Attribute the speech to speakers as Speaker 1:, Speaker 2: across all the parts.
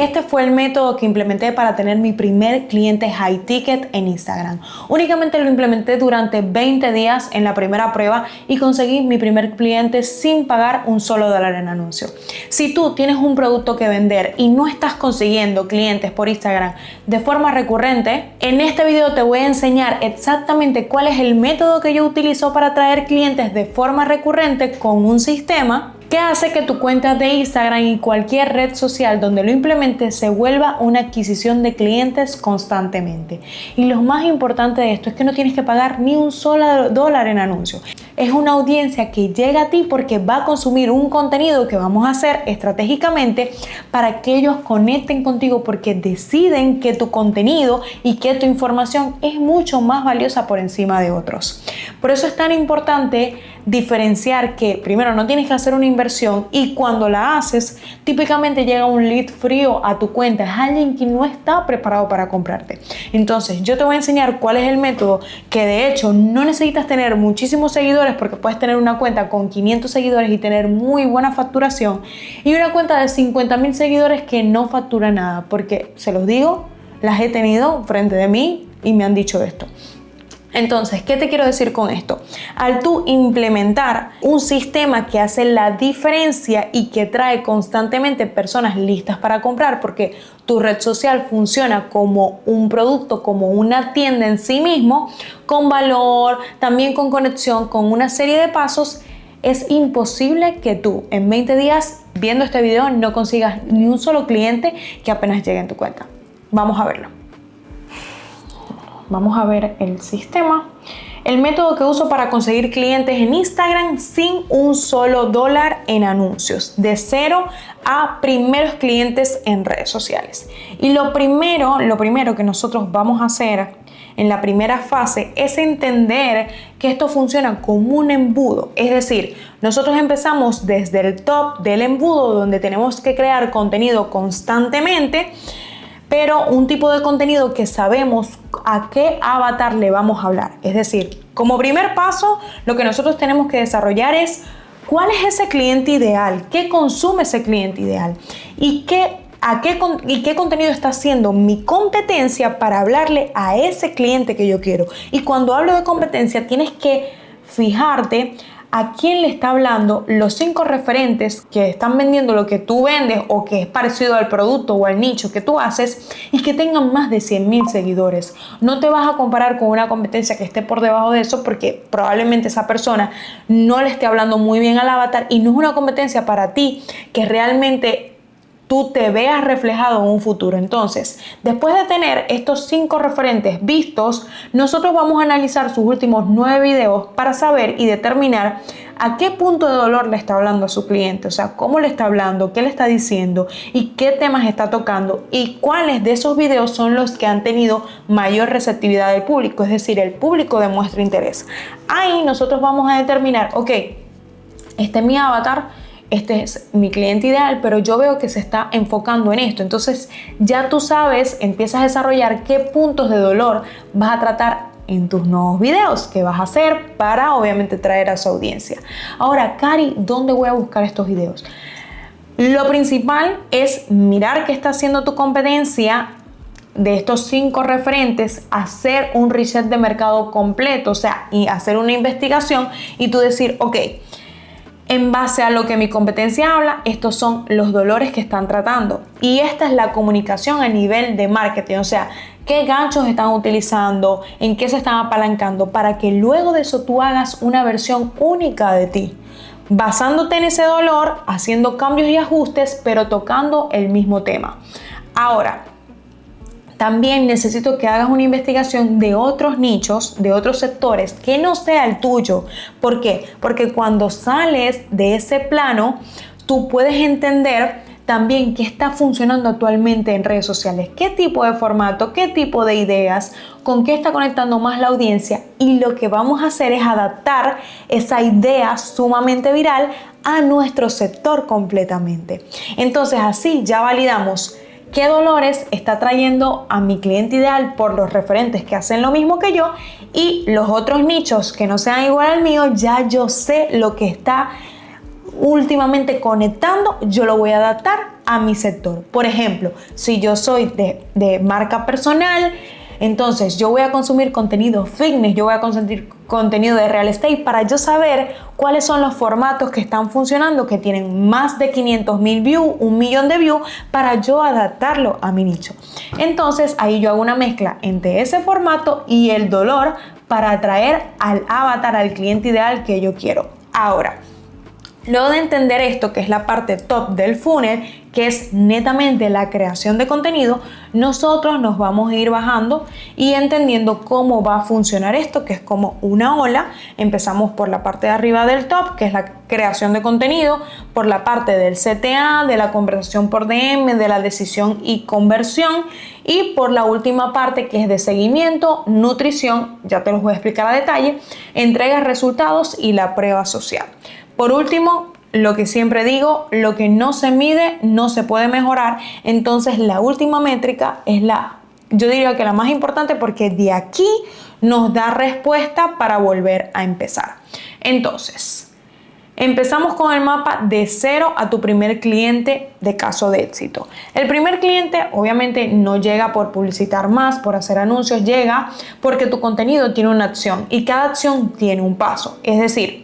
Speaker 1: este fue el método que implementé para tener mi primer cliente high ticket en Instagram. Únicamente lo implementé durante 20 días en la primera prueba y conseguí mi primer cliente sin pagar un solo dólar en anuncio. Si tú tienes un producto que vender y no estás consiguiendo clientes por Instagram de forma recurrente, en este video te voy a enseñar exactamente cuál es el método que yo utilizo para atraer clientes de forma recurrente con un sistema que hace que tu cuenta de Instagram y cualquier red social donde lo implementes se vuelva una adquisición de clientes constantemente. Y lo más importante de esto es que no tienes que pagar ni un solo dólar en anuncios. Es una audiencia que llega a ti porque va a consumir un contenido que vamos a hacer estratégicamente para que ellos conecten contigo, porque deciden que tu contenido y que tu información es mucho más valiosa por encima de otros. Por eso es tan importante diferenciar que primero no tienes que hacer una inversión, y cuando la haces típicamente llega un lead frío a tu cuenta, es alguien que no está preparado para comprarte. Entonces yo te voy a enseñar cuál es el método, que de hecho no necesitas tener muchísimos seguidores, porque puedes tener una cuenta con 500 seguidores y tener muy buena facturación, y una cuenta de 50,000 seguidores que no factura nada, porque se los digo, las he tenido frente de mí y me han dicho esto. Entonces, ¿qué te quiero decir con esto? Al tú implementar un sistema que hace la diferencia y que trae constantemente personas listas para comprar, porque tu red social funciona como un producto, como una tienda en sí mismo, con valor, también con conexión, con una serie de pasos, es imposible que tú en 20 días viendo este video no consigas ni un solo cliente que apenas llegue en tu cuenta. Vamos a verlo. Vamos a ver el sistema. El método que uso para conseguir clientes en Instagram sin un solo dólar en anuncios, de 0 a primeros clientes en redes sociales. Y lo primero que nosotros vamos a hacer en la primera fase es entender que esto funciona como un embudo. Es decir, nosotros empezamos desde el top del embudo, donde tenemos que crear contenido constantemente, pero un tipo de contenido que sabemos a qué avatar le vamos a hablar. Es decir, como primer paso, lo que nosotros tenemos que desarrollar es cuál es ese cliente ideal, qué consume ese cliente ideal y qué contenido está haciendo mi competencia para hablarle a ese cliente que yo quiero. Y cuando hablo de competencia, tienes que fijarte a quién le está hablando los 5 referentes que están vendiendo lo que tú vendes o que es parecido al producto o al nicho que tú haces y que tengan más de 100,000 seguidores. No te vas a comparar con una competencia que esté por debajo de eso, porque probablemente esa persona no le esté hablando muy bien al avatar y no es una competencia para ti que realmente tú te veas reflejado en un futuro. Entonces, después de tener estos 5 referentes vistos, nosotros vamos a analizar sus últimos 9 videos para saber y determinar a qué punto de dolor le está hablando a su cliente, o sea, cómo le está hablando, qué le está diciendo y qué temas está tocando, y cuáles de esos videos son los que han tenido mayor receptividad del público, es decir, el público demuestra interés. Ahí nosotros vamos a determinar, ok, este es mi avatar, este es mi cliente ideal, pero yo veo que se está enfocando en esto. Entonces ya tú sabes, empiezas a desarrollar qué puntos de dolor vas a tratar en tus nuevos videos que vas a hacer para obviamente traer a su audiencia. Ahora, Cari, ¿dónde voy a buscar estos videos? Lo principal es mirar qué está haciendo tu competencia. De estos 5 referentes, hacer un reset de mercado completo, o sea, y hacer una investigación y tú decir, ok, en base a lo que mi competencia habla, estos son los dolores que están tratando. Y esta es la comunicación a nivel de marketing, o sea, qué ganchos están utilizando, en qué se están apalancando, para que luego de eso tú hagas una versión única de ti, basándote en ese dolor, haciendo cambios y ajustes, pero tocando el mismo tema. Ahora, también necesito que hagas una investigación de otros nichos, de otros sectores, que no sea el tuyo. ¿Por qué? Porque cuando sales de ese plano, tú puedes entender también qué está funcionando actualmente en redes sociales, qué tipo de formato, qué tipo de ideas, con qué está conectando más la audiencia, y lo que vamos a hacer es adaptar esa idea sumamente viral a nuestro sector completamente. Entonces así ya validamos qué dolores está trayendo a mi cliente ideal por los referentes que hacen lo mismo que yo, y los otros nichos que no sean igual al mío, ya yo sé lo que está últimamente conectando, yo lo voy a adaptar a mi sector. Por ejemplo, si yo soy de marca personal, entonces yo voy a consumir contenido fitness, yo voy a consumir contenido de real estate para yo saber cuáles son los formatos que están funcionando, que tienen más de 500,000 views, 1,000,000 de views, para yo adaptarlo a mi nicho. Entonces ahí yo hago una mezcla entre ese formato y el dolor para atraer al avatar, al cliente ideal que yo quiero. Ahora, luego de entender esto, que es la parte top del funnel, que es netamente la creación de contenido, nosotros nos vamos a ir bajando y entendiendo cómo va a funcionar esto, que es como una ola. Empezamos por la parte de arriba del top, que es la creación de contenido, por la parte del CTA, de la conversación por DM, de la decisión y conversión, y por la última parte, que es de seguimiento, nutrición, ya te los voy a explicar a detalle, entrega resultados y la prueba social. Por último, lo que siempre digo, lo que no se mide no se puede mejorar. Entonces la última métrica es yo diría que la más importante, porque de aquí nos da respuesta para volver a empezar. Entonces, empezamos con el mapa de 0 a tu primer cliente de caso de éxito. El primer cliente obviamente no llega por publicitar más, por hacer anuncios, llega porque tu contenido tiene una acción y cada acción tiene un paso. Es decir,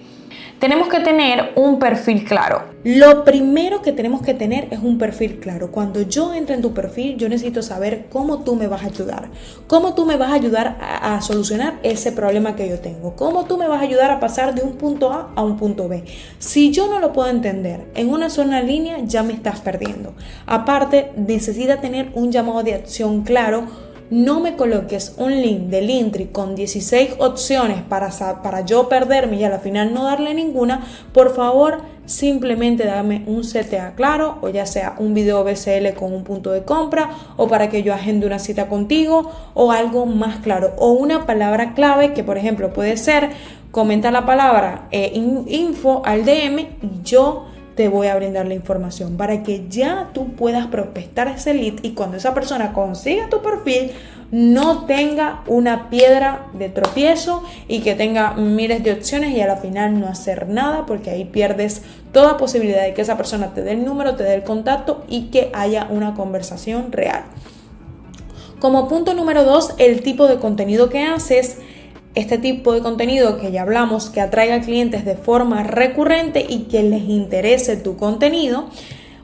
Speaker 1: tenemos que tener un perfil claro. Lo primero que tenemos que tener es un perfil claro. Cuando yo entre en tu perfil, yo necesito saber cómo tú me vas a ayudar. Cómo tú me vas a ayudar a solucionar ese problema que yo tengo. Cómo tú me vas a ayudar a pasar de un punto A a un punto B. Si yo no lo puedo entender en una sola línea, ya me estás perdiendo. Aparte, necesita tener un llamado de acción claro. No me coloques un link de Linktree con 16 opciones para yo perderme y al final no darle ninguna. Por favor, simplemente dame un CTA claro, o ya sea un video BCL con un punto de compra, o para que yo agende una cita contigo, o algo más claro, o una palabra clave que, por ejemplo, puede ser: comenta la palabra info al DM y yo te voy a brindar la información, para que ya tú puedas prospectar ese lead y cuando esa persona consiga tu perfil no tenga una piedra de tropiezo y que tenga miles de opciones y a la final no hacer nada, porque ahí pierdes toda posibilidad de que esa persona te dé el número, te dé el contacto y que haya una conversación real. Como punto número 2, el tipo de contenido que haces. Este tipo de contenido que ya hablamos, que atraiga clientes de forma recurrente y que les interese tu contenido.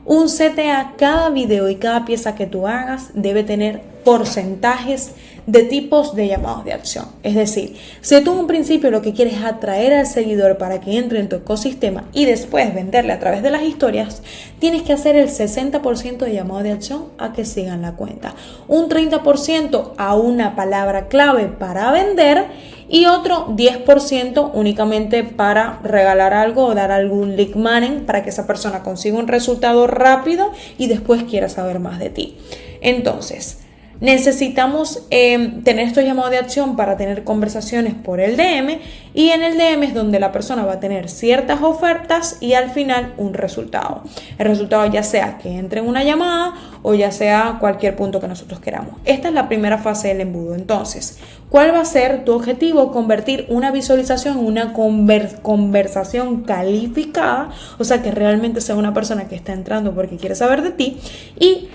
Speaker 1: Un CTA, cada video y cada pieza que tú hagas debe tener porcentajes de tipos de llamados de acción. Es decir, si tú en un principio lo que quieres es atraer al seguidor para que entre en tu ecosistema y después venderle a través de las historias, tienes que hacer el 60% de llamados de acción a que sigan la cuenta, un 30% a una palabra clave para vender y otro 10% únicamente para regalar algo o dar algún lead magnet para que esa persona consiga un resultado rápido y después quiera saber más de ti. Entonces, necesitamos tener estos llamados de acción para tener conversaciones por el DM, y en el DM es donde la persona va a tener ciertas ofertas y al final un resultado. El resultado ya sea que entre en una llamada o ya sea cualquier punto que nosotros queramos. Esta es la primera fase del embudo. Entonces, ¿cuál va a ser tu objetivo? Convertir una visualización en una conversación calificada, o sea que realmente sea una persona que está entrando porque quiere saber de ti y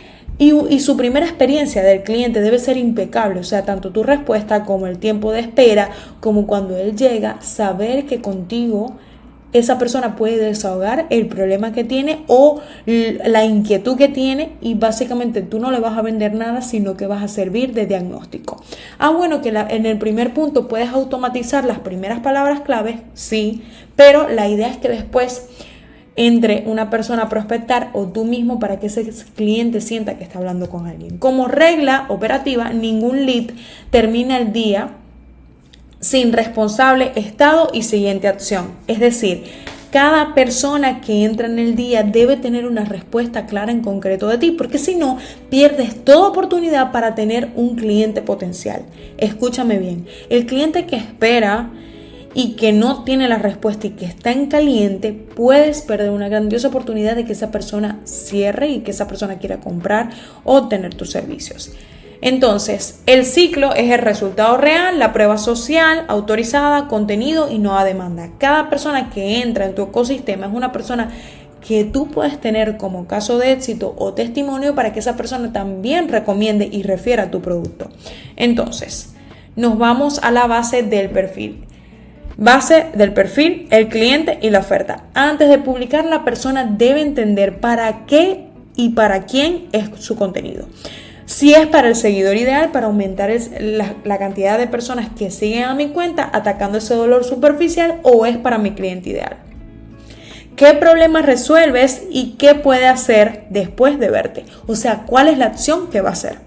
Speaker 1: su primera experiencia del cliente debe ser impecable, o sea, tanto tu respuesta como el tiempo de espera, como cuando él llega, saber que contigo esa persona puede desahogar el problema que tiene o la inquietud que tiene, y básicamente tú no le vas a vender nada, sino que vas a servir de diagnóstico. Bueno, que en el primer punto puedes automatizar las primeras palabras claves, sí, pero la idea es que después entre una persona a prospectar o tú mismo para que ese cliente sienta que está hablando con alguien. Como regla operativa, ningún lead termina el día sin responsable, estado y siguiente acción. Es decir, cada persona que entra en el día debe tener una respuesta clara en concreto de ti, porque si no, pierdes toda oportunidad para tener un cliente potencial. Escúchame bien, el cliente que espera y que no tiene la respuesta y que está en caliente, puedes perder una grandiosa oportunidad de que esa persona cierre y que esa persona quiera comprar o tener tus servicios. Entonces, el ciclo es el resultado real, la prueba social, autorizada, contenido y nueva demanda. Cada persona que entra en tu ecosistema es una persona que tú puedes tener como caso de éxito o testimonio para que esa persona también recomiende y refiera tu producto. Entonces, nos vamos a la base del perfil. Base del perfil, el cliente y la oferta. Antes de publicar, la persona debe entender para qué y para quién es su contenido. Si es para el seguidor ideal, para aumentar la cantidad de personas que siguen a mi cuenta atacando ese dolor superficial, o es para mi cliente ideal. ¿Qué problemas resuelves y qué puede hacer después de verte? O sea, ¿cuál es la acción que va a hacer?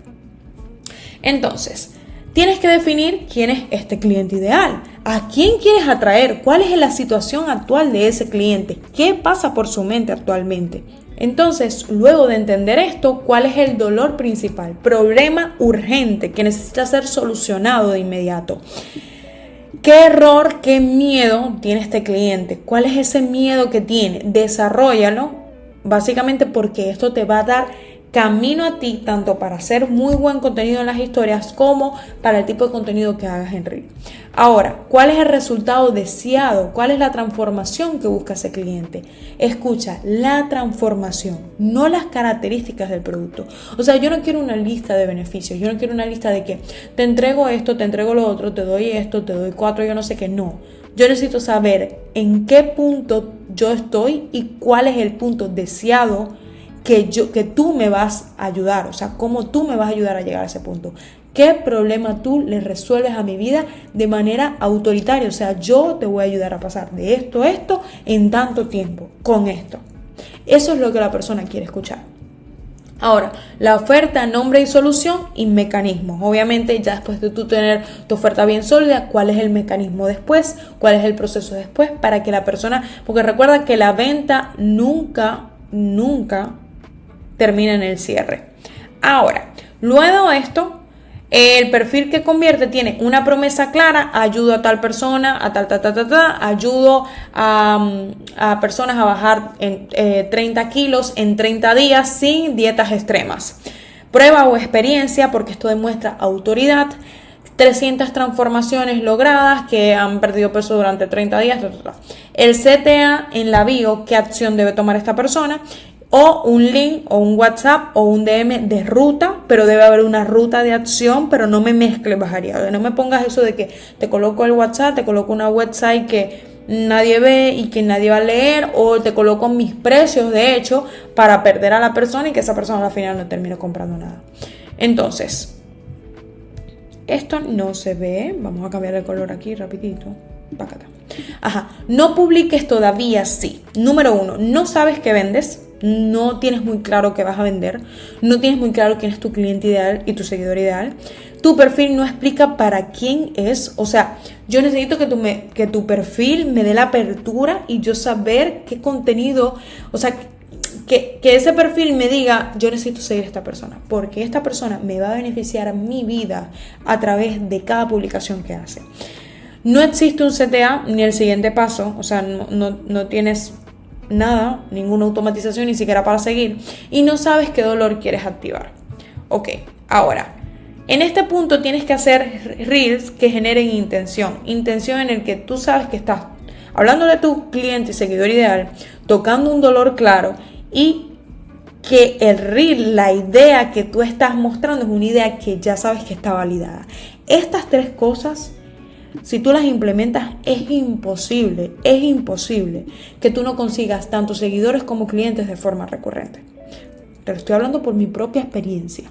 Speaker 1: Entonces, tienes que definir quién es este cliente ideal. ¿A quién quieres atraer? ¿Cuál es la situación actual de ese cliente? ¿Qué pasa por su mente actualmente? Entonces, luego de entender esto, ¿cuál es el dolor principal? Problema urgente que necesita ser solucionado de inmediato. ¿Qué error, qué miedo tiene este cliente? ¿Cuál es ese miedo que tiene? Desarróllalo, básicamente porque esto te va a dar camino a ti, tanto para hacer muy buen contenido en las historias como para el tipo de contenido que hagas en Reel. Ahora, ¿cuál es el resultado deseado? ¿Cuál es la transformación que busca ese cliente? Escucha, la transformación, no las características del producto. O sea, yo no quiero una lista de beneficios, yo no quiero una lista de que te entrego esto, te entrego lo otro, te doy esto, te doy 4, yo no sé qué, no. Yo necesito saber en qué punto yo estoy y cuál es el punto deseado que tú me vas a ayudar, o sea, cómo tú me vas a ayudar a llegar a ese punto. ¿Qué problema tú le resuelves a mi vida de manera autoritaria? O sea, yo te voy a ayudar a pasar de esto a esto en tanto tiempo, con esto. Eso es lo que la persona quiere escuchar. Ahora, la oferta, nombre y solución y mecanismos. Obviamente, ya después de tú tener tu oferta bien sólida, ¿cuál es el mecanismo después? ¿Cuál es el proceso después? Para que la persona, porque recuerda que la venta nunca termina en el cierre. Ahora, luego de esto, el perfil que convierte tiene una promesa clara: ayudo a tal persona, a ayudo a personas a bajar 30 kilos en 30 días sin dietas extremas. Prueba o experiencia, porque esto demuestra autoridad. 300 transformaciones logradas que han perdido peso durante 30 días. El CTA en la bio, qué acción debe tomar esta persona. O un link, o un WhatsApp, o un DM de ruta, pero debe haber una ruta de acción, pero no me mezcles variables. No me pongas eso de que te coloco el WhatsApp, te coloco una website que nadie ve y que nadie va a leer, o te coloco mis precios, de hecho, para perder a la persona y que esa persona al final no termine comprando nada. Entonces, esto no se ve. Vamos a cambiar el color aquí rapidito. No publiques todavía, sí. Número 1, no sabes qué vendes. No tienes muy claro qué vas a vender, no tienes muy claro quién es tu cliente ideal y tu seguidor ideal. Tu perfil no explica para quién es. O sea, yo necesito que tu perfil me dé la apertura y yo saber qué contenido, o sea, que ese perfil me diga: yo necesito seguir a esta persona porque esta persona me va a beneficiar mi vida a través de cada publicación que hace. No existe un CTA ni el siguiente paso, o sea, no tienes nada, ninguna automatización, ni siquiera para seguir, y no sabes qué dolor quieres activar. Ok, ahora, en este punto tienes que hacer reels que generen intención en el que tú sabes que estás hablando de tu cliente y seguidor ideal, tocando un dolor claro, y que el reel, la idea que tú estás mostrando es una idea que ya sabes que está validada. Estas 3 cosas, si tú las implementas, es imposible que tú no consigas tanto seguidores como clientes de forma recurrente. Te lo estoy hablando por mi propia experiencia.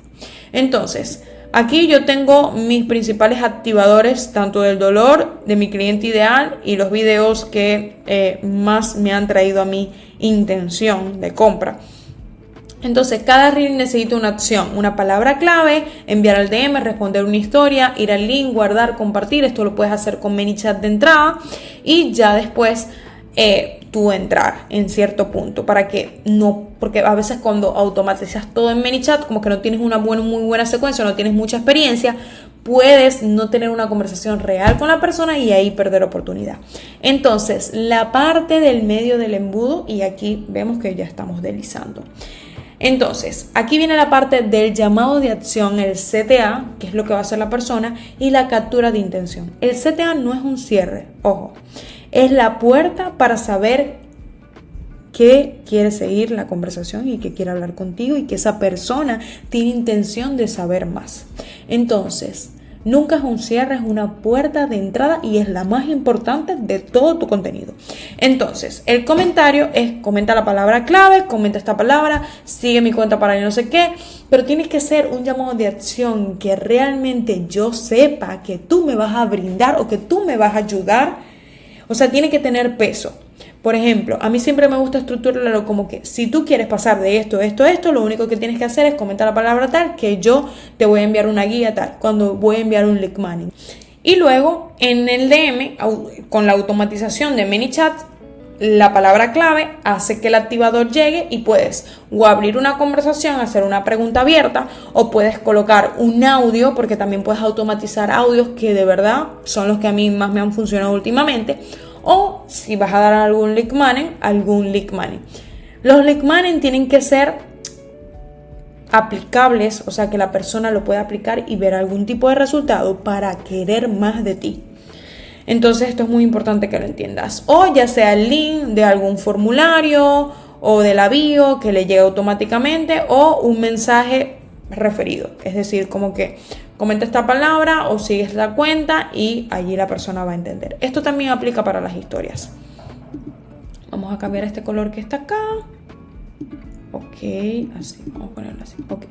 Speaker 1: Entonces, aquí yo tengo mis principales activadores, tanto del dolor, de mi cliente ideal y los videos que más me han traído a mi intención de compra. Entonces, cada reel necesita una acción, una palabra clave, enviar al DM, responder una historia, ir al link, guardar, compartir. Esto lo puedes hacer con ManyChat de entrada y ya después tú entrar en cierto punto para que no, porque a veces cuando automatizas todo en ManyChat, como que no tienes una muy buena secuencia, no tienes mucha experiencia, puedes no tener una conversación real con la persona y ahí perder oportunidad. Entonces, la parte del medio del embudo, y aquí vemos que ya estamos deslizando. Entonces, aquí viene la parte del llamado de acción, el CTA, que es lo que va a hacer la persona, y la captura de intención. El CTA no es un cierre, ojo, es la puerta para saber que quiere seguir la conversación y que quiere hablar contigo y que esa persona tiene intención de saber más. Entonces, nunca es un cierre, es una puerta de entrada y es la más importante de todo tu contenido. Entonces, el comentario es: comenta la palabra clave, comenta esta palabra, sigue mi cuenta para no sé qué, pero tienes que ser un llamado de acción que realmente yo sepa que tú me vas a brindar o que tú me vas a ayudar. O sea, tiene que tener peso. Por ejemplo, a mí siempre me gusta estructurarlo como que si tú quieres pasar de esto, lo único que tienes que hacer es comentar la palabra tal, que yo te voy a enviar una guía tal, cuando voy a enviar un lead magnet. Y luego en el DM, con la automatización de ManyChat, la palabra clave hace que el activador llegue y puedes o abrir una conversación, hacer una pregunta abierta, o puedes colocar un audio, porque también puedes automatizar audios que de verdad son los que a mí más me han funcionado últimamente. O si vas a dar algún lead magnet. Los lead magnet tienen que ser aplicables, o sea que la persona lo pueda aplicar y ver algún tipo de resultado para querer más de ti. Entonces esto es muy importante que lo entiendas. O ya sea el link de algún formulario o de la bio que le llegue automáticamente, o un mensaje referido. Es decir, como que comenta esta palabra o sigues la cuenta y allí la persona va a entender. Esto también aplica para las historias. Vamos a cambiar este color que está acá. Ok, así, vamos a ponerlo así. Ok.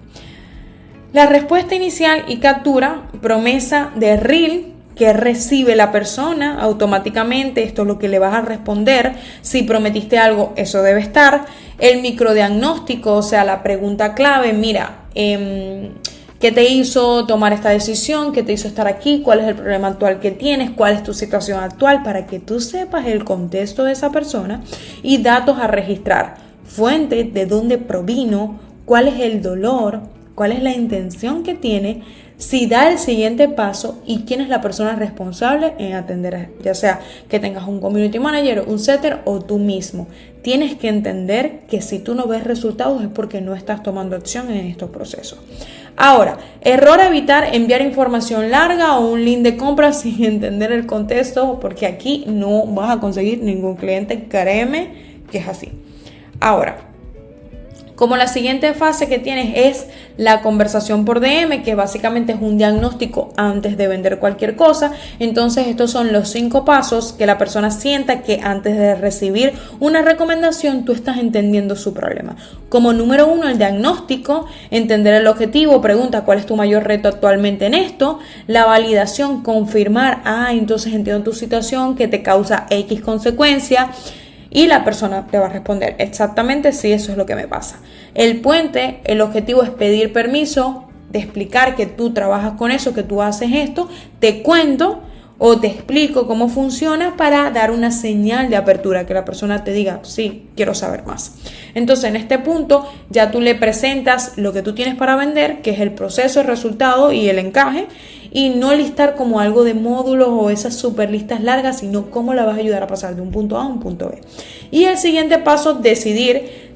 Speaker 1: La respuesta inicial y captura, promesa de reel que recibe la persona automáticamente. Esto es lo que le vas a responder. Si prometiste algo, eso debe estar. El microdiagnóstico, o sea, la pregunta clave. Mira, ¿qué te hizo tomar esta decisión? ¿Qué te hizo estar aquí? ¿Cuál es el problema actual que tienes? ¿Cuál es tu situación actual? Para que tú sepas el contexto de esa persona y datos a registrar. Fuente, de dónde provino, cuál es el dolor, cuál es la intención que tiene, si da el siguiente paso y quién es la persona responsable en atender, ya sea que tengas un community manager, un setter o tú mismo. Tienes que entender que si tú no ves resultados es porque no estás tomando acción en estos procesos. Ahora, error a evitar: enviar información larga o un link de compra sin entender el contexto, porque aquí no vas a conseguir ningún cliente, créeme que es así. Ahora, como la siguiente fase que tienes es la conversación por DM, que básicamente es un diagnóstico antes de vender cualquier cosa. Entonces estos son los 5 pasos que la persona sienta que antes de recibir una recomendación tú estás entendiendo su problema. Como número 1, el diagnóstico, entender el objetivo, pregunta cuál es tu mayor reto actualmente en esto. La validación, confirmar, entonces entiendo tu situación que te causa X consecuencia. Y la persona te va a responder exactamente sí, eso es lo que me pasa. El puente, el objetivo es pedir permiso, de explicar que tú trabajas con eso, que tú haces esto, te cuento o te explico cómo funciona para dar una señal de apertura, que la persona te diga, sí, quiero saber más. Entonces, en este punto ya tú le presentas lo que tú tienes para vender, que es el proceso, el resultado y el encaje, y no listar como algo de módulos o esas super listas largas, sino cómo la vas a ayudar a pasar de un punto A a un punto B. Y el siguiente paso, decidir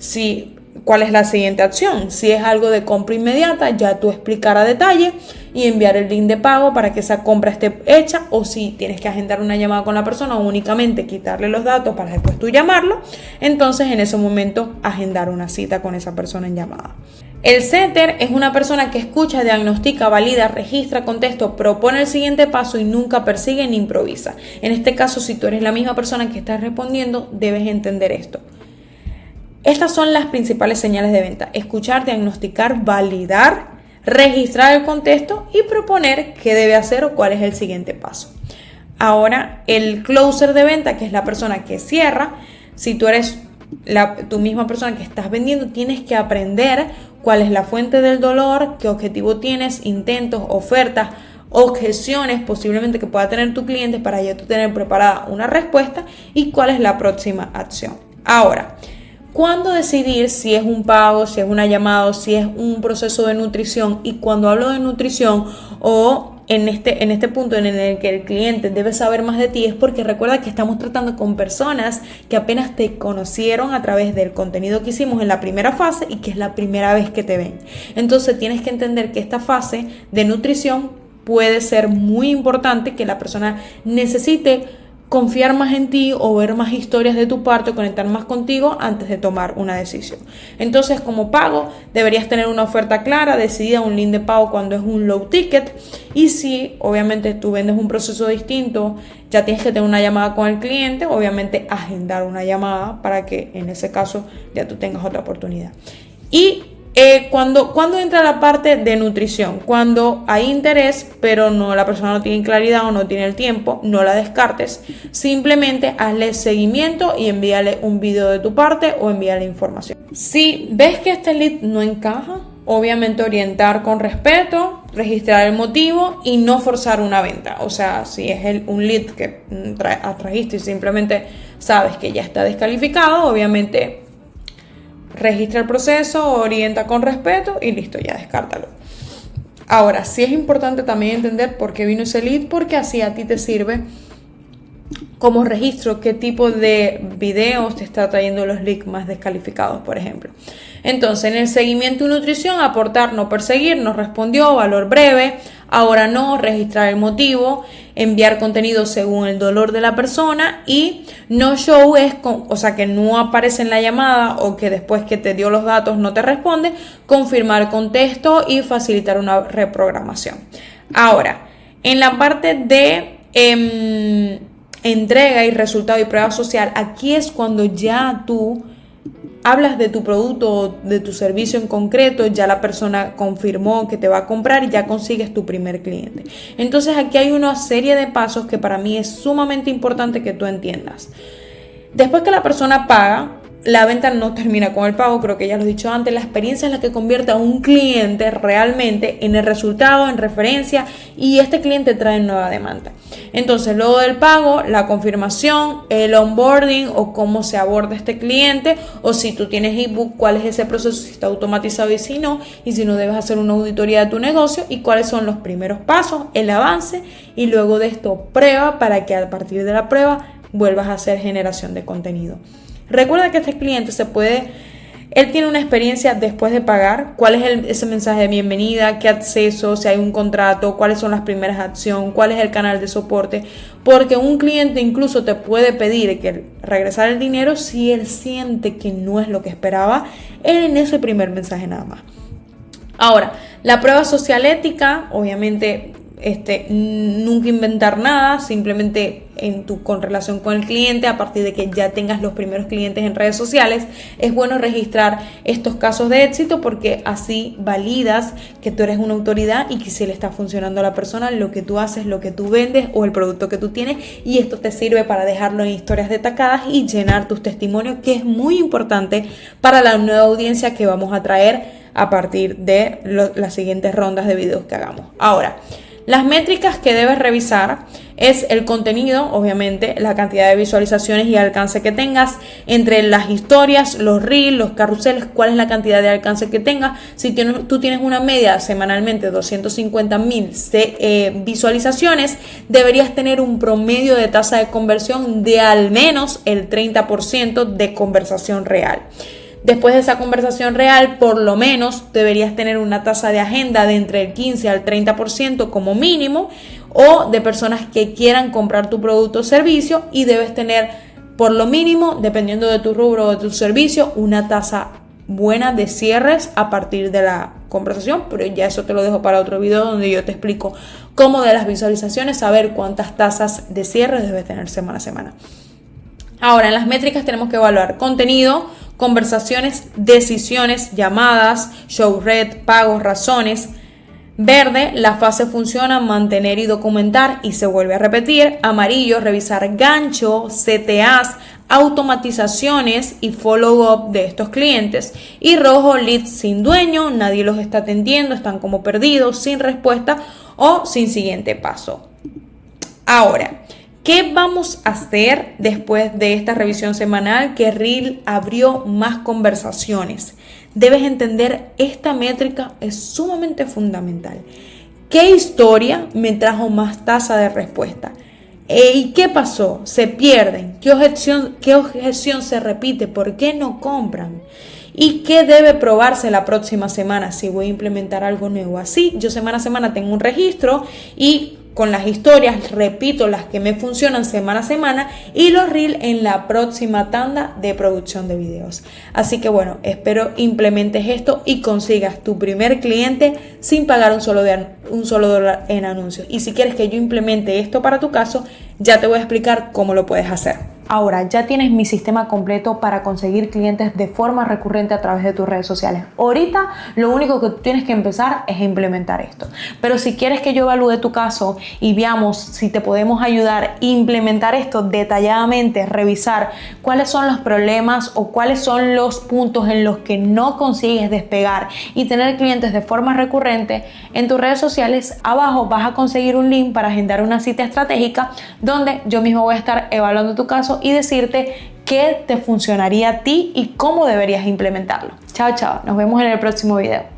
Speaker 1: cuál es la siguiente acción. Si es algo de compra inmediata, ya tú explicar a detalle y enviar el link de pago para que esa compra esté hecha, o si tienes que agendar una llamada con la persona o únicamente quitarle los datos para después tú llamarlo, entonces en ese momento agendar una cita con esa persona en llamada. El setter es una persona que escucha, diagnostica, valida, registra contexto, propone el siguiente paso y nunca persigue ni improvisa. En este caso, si tú eres la misma persona que está respondiendo, debes entender esto. Estas son las principales señales de venta: escuchar, diagnosticar, validar, registrar el contexto y proponer qué debe hacer o cuál es el siguiente paso. Ahora, el closer de venta, que es la persona que cierra. Si tú eres tu misma persona que estás vendiendo, tienes que aprender cuál es la fuente del dolor, qué objetivo tienes, intentos, ofertas, objeciones posiblemente que pueda tener tu cliente para ya tú tener preparada una respuesta y cuál es la próxima acción. Ahora, ¿cuándo decidir si es un pago, si es una llamada o si es un proceso de nutrición? Y cuando hablo de nutrición o en este punto en el que el cliente debe saber más de ti es porque recuerda que estamos tratando con personas que apenas te conocieron a través del contenido que hicimos en la primera fase y que es la primera vez que te ven. Entonces tienes que entender que esta fase de nutrición puede ser muy importante, que la persona necesite confiar más en ti o ver más historias de tu parte o conectar más contigo antes de tomar una decisión. Entonces, como pago, deberías tener una oferta clara, decidida, un link de pago cuando es un low ticket, y si obviamente tú vendes un proceso distinto, ya tienes que tener una llamada con el cliente, obviamente agendar una llamada para que en ese caso ya tú tengas otra oportunidad. Y cuando entra la parte de nutrición, cuando hay interés, pero la persona no tiene claridad o no tiene el tiempo, no la descartes. Simplemente hazle seguimiento y envíale un video de tu parte o envíale información. Si ves que este lead no encaja, obviamente orientar con respeto, registrar el motivo y no forzar una venta. O sea, si es un lead que trajiste y simplemente sabes que ya está descalificado, obviamente registra el proceso, orienta con respeto y listo, ya descártalo. Ahora, sí es importante también entender por qué vino ese lead, porque así a ti te sirve como registro qué tipo de videos te está trayendo los leads más descalificados, por ejemplo. Entonces, en el seguimiento y nutrición, aportar, no perseguir, nos respondió, valor breve, ahora no, registrar el motivo, enviar contenido según el dolor de la persona, y no show es, o sea, que no aparece en la llamada o que después que te dio los datos no te responde, confirmar contexto y facilitar una reprogramación. Ahora, en la parte de entrega y resultado y prueba social, aquí es cuando ya tú hablas de tu producto o de tu servicio en concreto, ya la persona confirmó que te va a comprar y ya consigues tu primer cliente. Entonces aquí hay una serie de pasos que para mí es sumamente importante que tú entiendas. Después que la persona paga, la venta no termina con el pago, creo que ya lo he dicho antes, la experiencia es la que convierte a un cliente realmente en el resultado, en referencia, y este cliente trae nueva demanda. Entonces, luego del pago, la confirmación, el onboarding o cómo se aborda este cliente, o si tú tienes ebook, cuál es ese proceso, si está automatizado y si no debes hacer una auditoría de tu negocio y cuáles son los primeros pasos, el avance, y luego de esto prueba para que a partir de la prueba vuelvas a hacer generación de contenido. Recuerda que este cliente él tiene una experiencia después de pagar, cuál es ese mensaje de bienvenida, qué acceso, si hay un contrato, cuáles son las primeras acciones, cuál es el canal de soporte, porque un cliente incluso te puede pedir que regresar el dinero si él siente que no es lo que esperaba en ese primer mensaje nada más. Ahora, la prueba social ética, obviamente nunca inventar nada, simplemente con relación con el cliente, a partir de que ya tengas los primeros clientes en redes sociales, es bueno registrar estos casos de éxito porque así validas que tú eres una autoridad y que si le está funcionando a la persona lo que tú haces, lo que tú vendes o el producto que tú tienes, y esto te sirve para dejarlo en historias destacadas y llenar tus testimonios, que es muy importante para la nueva audiencia que vamos a traer a partir de las siguientes rondas de videos que hagamos. Ahora, las métricas que debes revisar es el contenido, obviamente, la cantidad de visualizaciones y alcance que tengas, entre las historias, los reels, los carruseles, cuál es la cantidad de alcance que tengas. Si tú tienes una media semanalmente de 250,000 visualizaciones, deberías tener un promedio de tasa de conversión de al menos el 30% de conversación real. Después de esa conversación real, por lo menos deberías tener una tasa de agenda de entre el 15 al 30% como mínimo, o de personas que quieran comprar tu producto o servicio, y debes tener por lo mínimo, dependiendo de tu rubro o de tu servicio, una tasa buena de cierres a partir de la conversación, pero ya eso te lo dejo para otro video donde yo te explico cómo de las visualizaciones saber cuántas tasas de cierre debes tener semana a semana. Ahora, en las métricas tenemos que evaluar contenido, conversaciones, decisiones, llamadas, show red, pagos, razones. Verde, la fase funciona, mantener y documentar y se vuelve a repetir. Amarillo, revisar gancho, CTAs, automatizaciones y follow-up de estos clientes. Y rojo, leads sin dueño, nadie los está atendiendo, están como perdidos, sin respuesta o sin siguiente paso. Ahora, ¿qué vamos a hacer después de esta revisión semanal? Que Reel abrió más conversaciones. Debes entender, esta métrica es sumamente fundamental. ¿Qué historia me trajo más tasa de respuesta? ¿Y qué pasó? ¿Se pierden? ¿Qué objeción se repite? ¿Por qué no compran? ¿Y qué debe probarse la próxima semana si voy a implementar algo nuevo? Así, yo semana a semana tengo un registro y con las historias repito las que me funcionan semana a semana y los reels en la próxima tanda de producción de videos. Así que bueno, espero implementes esto y consigas tu primer cliente sin pagar un solo dólar en anuncios. Y si quieres que yo implemente esto para tu caso, ya te voy a explicar cómo lo puedes hacer. Ahora ya tienes mi sistema completo para conseguir clientes de forma recurrente a través de tus redes sociales. Ahorita lo único que tienes que empezar es implementar esto. Pero si quieres que yo evalúe tu caso y veamos si te podemos ayudar a implementar esto detalladamente, revisar cuáles son los problemas o cuáles son los puntos en los que no consigues despegar y tener clientes de forma recurrente, en tus redes sociales abajo vas a conseguir un link para agendar una cita estratégica donde yo mismo voy a estar evaluando tu caso y decirte qué te funcionaría a ti y cómo deberías implementarlo. Chao, chao. Nos vemos en el próximo video.